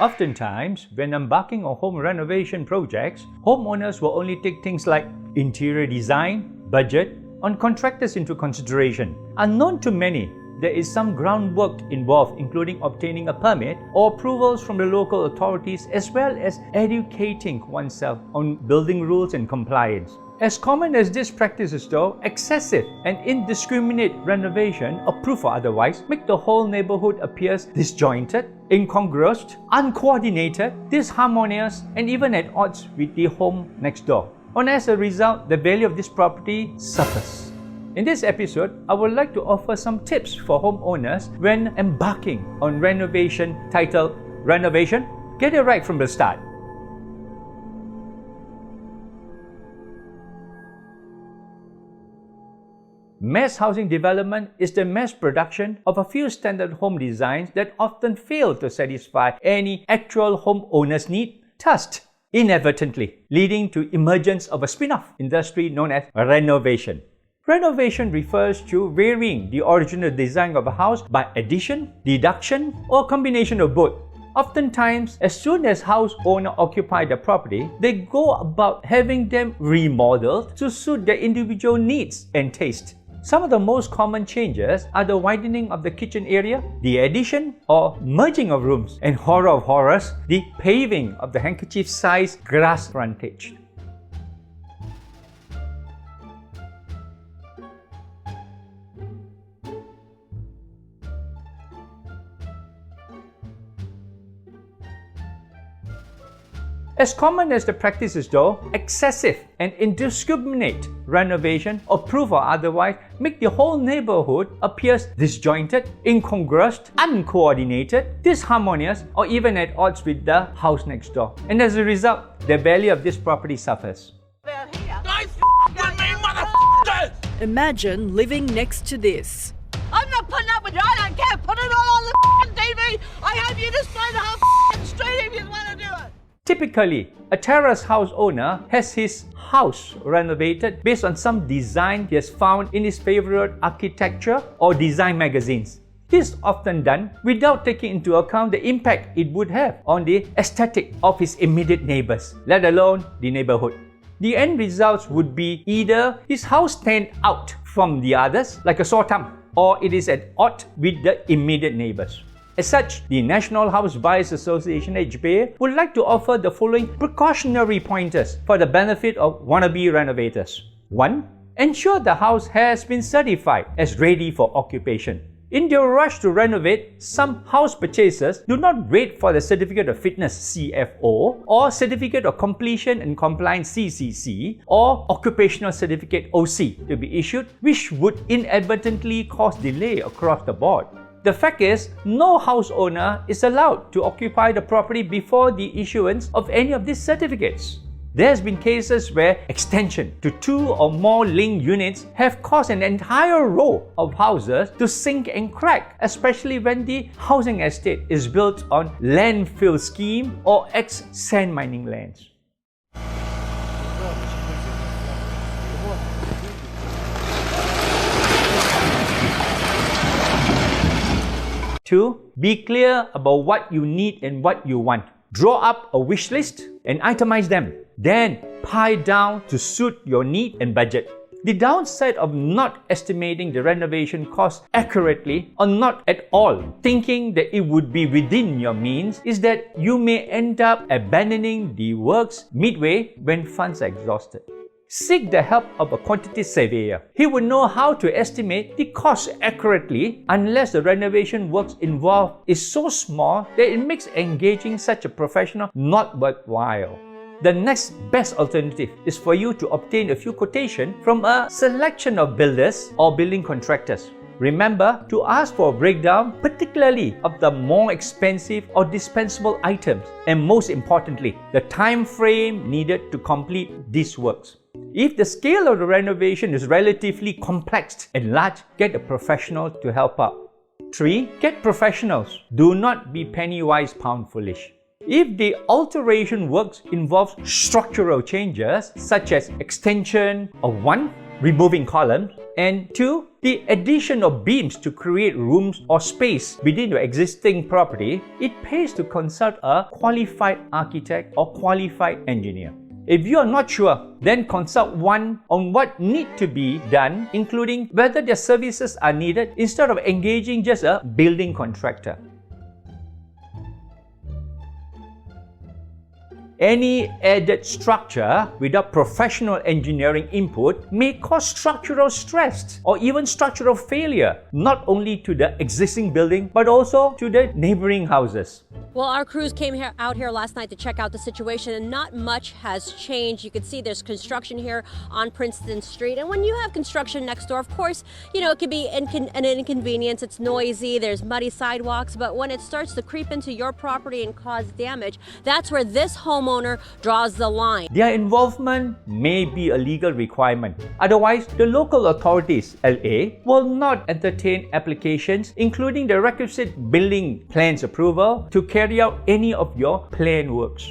Oftentimes, when embarking on home renovation projects, homeowners will only take things like interior design, budget, and contractors into consideration. Unknown to many, there is some groundwork involved, including obtaining a permit or approvals from the local authorities, as well as educating oneself on building rules and compliance. As common as this practice is though, excessive and indiscriminate renovation, approved or otherwise, make the whole neighborhood appear disjointed, incongruous, uncoordinated, disharmonious, and even at odds with the home next door. And as a result, the value of this property suffers. In this episode, I would like to offer some tips for homeowners when embarking on renovation titled Renovation. Get it right from the start. Mass housing development is the mass production of a few standard home designs that often fail to satisfy any actual homeowner's need, thus inadvertently leading to emergence of a spin-off industry known as renovation. Renovation refers to varying the original design of a house by addition, deduction, or combination of both. Oftentimes, as soon as house owner occupy the property, they go about having them remodeled to suit their individual needs and taste. Some of the most common changes are the widening of the kitchen area, the addition or merging of rooms, and horror of horrors, the paving of the handkerchief-sized grass frontage. As common as the practice is though, excessive and indiscriminate renovation, approved or otherwise, make the whole neighborhood appear disjointed, incongruous, uncoordinated, disharmonious, or even at odds with the house next door. And as a result, the value of this property suffers. Imagine living next to this. I'm not putting up with it. I don't care. Put it all on the TV. I hope you display the whole street if you want to do it. Typically, a terrace house owner has his house renovated based on some design he has found in his favorite architecture or design magazines. This is often done without taking into account the impact it would have on the aesthetic of his immediate neighbors, let alone the neighborhood. The end results would be either his house stand out from the others like a sore thumb, or it is at odds with the immediate neighbors. As such, the National House Buyers Association (HBA) would like to offer the following precautionary pointers for the benefit of wannabe renovators. 1. Ensure the house has been certified as ready for occupation. In their rush to renovate, some house purchasers do not wait for the Certificate of Fitness (CFO) or Certificate of Completion and Compliance (CCC) or Occupational Certificate (OC) to be issued, which would inadvertently cause delay across the board. The fact is, no house owner is allowed to occupy the property before the issuance of any of these certificates. There has been cases where extension to 2 or more linked units have caused an entire row of houses to sink and crack, especially when the housing estate is built on landfill scheme or ex-sand mining lands. Two, be clear about what you need and what you want. Draw up a wish list and itemize them. Then pile down to suit your need and budget. The downside of not estimating the renovation cost accurately or not at all thinking that it would be within your means is that you may end up abandoning the works midway when funds are exhausted. Seek the help of a quantity surveyor. He will know how to estimate the cost accurately unless the renovation works involved is so small that it makes engaging such a professional not worthwhile. The next best alternative is for you to obtain a few quotations from a selection of builders or building contractors. Remember to ask for a breakdown, particularly of the more expensive or dispensable items, and most importantly, the time frame needed to complete these works. If the scale of the renovation is relatively complex and large, get a professional to help out. 3. Get professionals. Do not be penny-wise, pound-foolish. If the alteration works involves structural changes such as extension of one, removing columns, And 2, the addition of beams to create rooms or space within your existing property, it pays to consult a qualified architect or qualified engineer. If you are not sure, then consult one on what need to be done, including whether their services are needed, instead of engaging just a building contractor. Any added structure without professional engineering input may cause structural stress or even structural failure, not only to the existing building but also to the neighboring houses. Well, our crews came out here last night to check out the situation, and not much has changed. You can see there's construction here on Princeton Street. And when you have construction next door, of course, you know, it can be an inconvenience. It's noisy, there's muddy sidewalks, but when it starts to creep into your property and cause damage, that's where this homeowner draws the line. Their involvement may be a legal requirement. Otherwise, the local authorities, LA, will not entertain applications, including the requisite building plans approval, to carry out any of your planned works.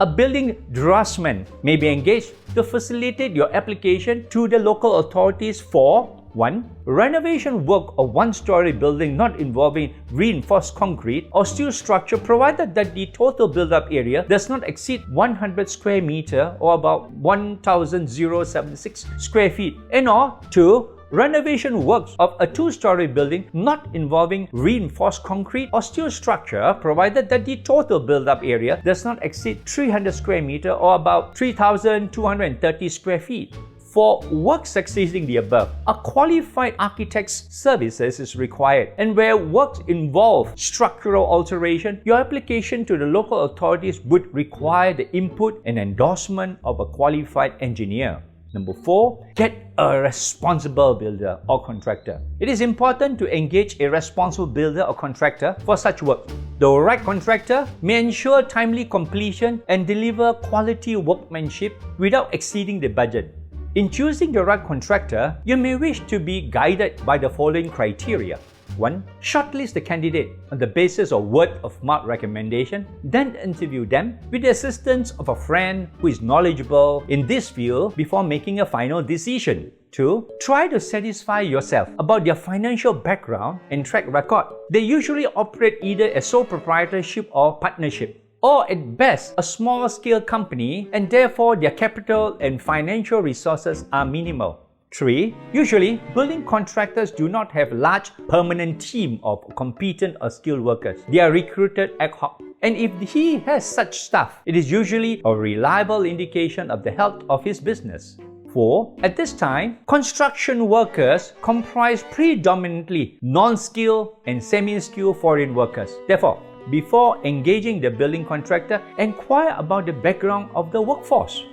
A building draftsman may be engaged to facilitate your application to the local authorities for 1. Renovation work of one-story building not involving reinforced concrete or steel structure, provided that the total build-up area does not exceed 100 square meter or about 1,076 square feet. And or 2. Renovation works of a two-story building not involving reinforced concrete or steel structure, provided that the total build-up area does not exceed 300 square meter or about 3,230 square feet. For works exceeding the above, a qualified architect's services is required, and where works involve structural alteration, your application to the local authorities would require the input and endorsement of a qualified engineer. Number 4, get a responsible builder or contractor. It is important to engage a responsible builder or contractor for such work. The right contractor may ensure timely completion and deliver quality workmanship without exceeding the budget. In choosing the right contractor, you may wish to be guided by the following criteria. 1. Shortlist the candidate on the basis of word-of-mouth recommendation, then interview them with the assistance of a friend who is knowledgeable in this field before making a final decision. 2. Try to satisfy yourself about their financial background and track record. They usually operate either a sole proprietorship or partnership, or at best a small-scale company, and therefore their capital and financial resources are minimal. 3. Usually, building contractors do not have large permanent team of competent or skilled workers. They are recruited ad hoc. And if he has such staff, it is usually a reliable indication of the health of his business. 4. At this time, construction workers comprise predominantly non-skilled and semi-skilled foreign workers. Therefore, before engaging the building contractor, inquire about the background of the workforce.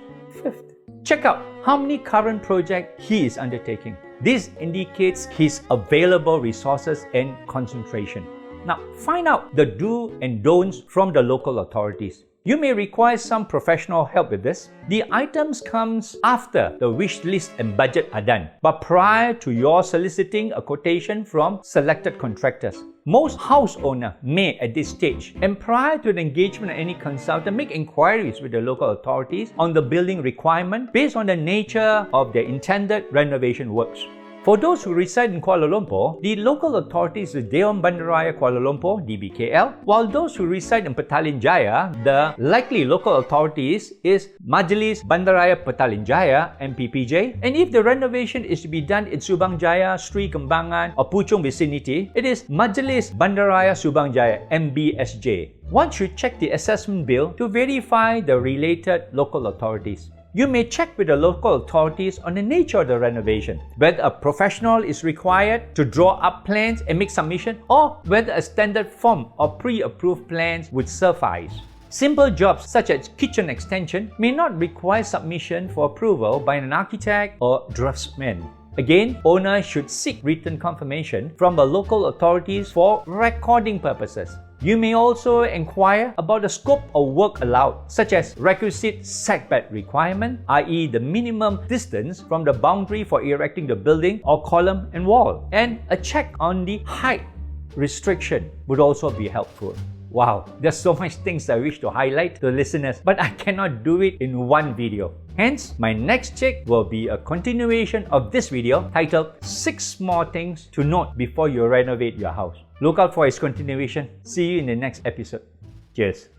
5th, check out how many current projects he is undertaking. This indicates his available resources and concentration. Now, find out the do's and don'ts from the local authorities. You may require some professional help with this. The items comes after the wish list and budget are done, but prior to your soliciting a quotation from selected contractors. Most house owners may, at this stage and prior to the engagement of any consultant, make inquiries with the local authorities on the building requirement based on the nature of their intended renovation works. For those who reside in Kuala Lumpur, the local authorities is Dewan Bandaraya Kuala Lumpur, DBKL, while those who reside in Petaling Jaya, the likely local authorities is Majlis Bandaraya Petaling Jaya, MPPJ. And if the renovation is to be done in Subang Jaya, Sri Kembangan or Puchong vicinity, it is Majlis Bandaraya Subang Jaya, MBSJ. One should check the assessment bill to verify the related local authorities. You may check with the local authorities on the nature of the renovation, whether a professional is required to draw up plans and make submission, or whether a standard form of pre-approved plans would suffice. Simple jobs such as kitchen extension may not require submission for approval by an architect or draftsman. Again, owners should seek written confirmation from the local authorities for recording purposes. You may also inquire about the scope of work allowed, such as requisite setback requirement, i.e. the minimum distance from the boundary for erecting the building or column and wall. And a check on the height restriction would also be helpful. Wow, there's so much things I wish to highlight to listeners, but I cannot do it in one video. Hence, my next check will be a continuation of this video titled 6 More Things to Note Before You Renovate Your House. Look out for its continuation. See you in the next episode. Cheers.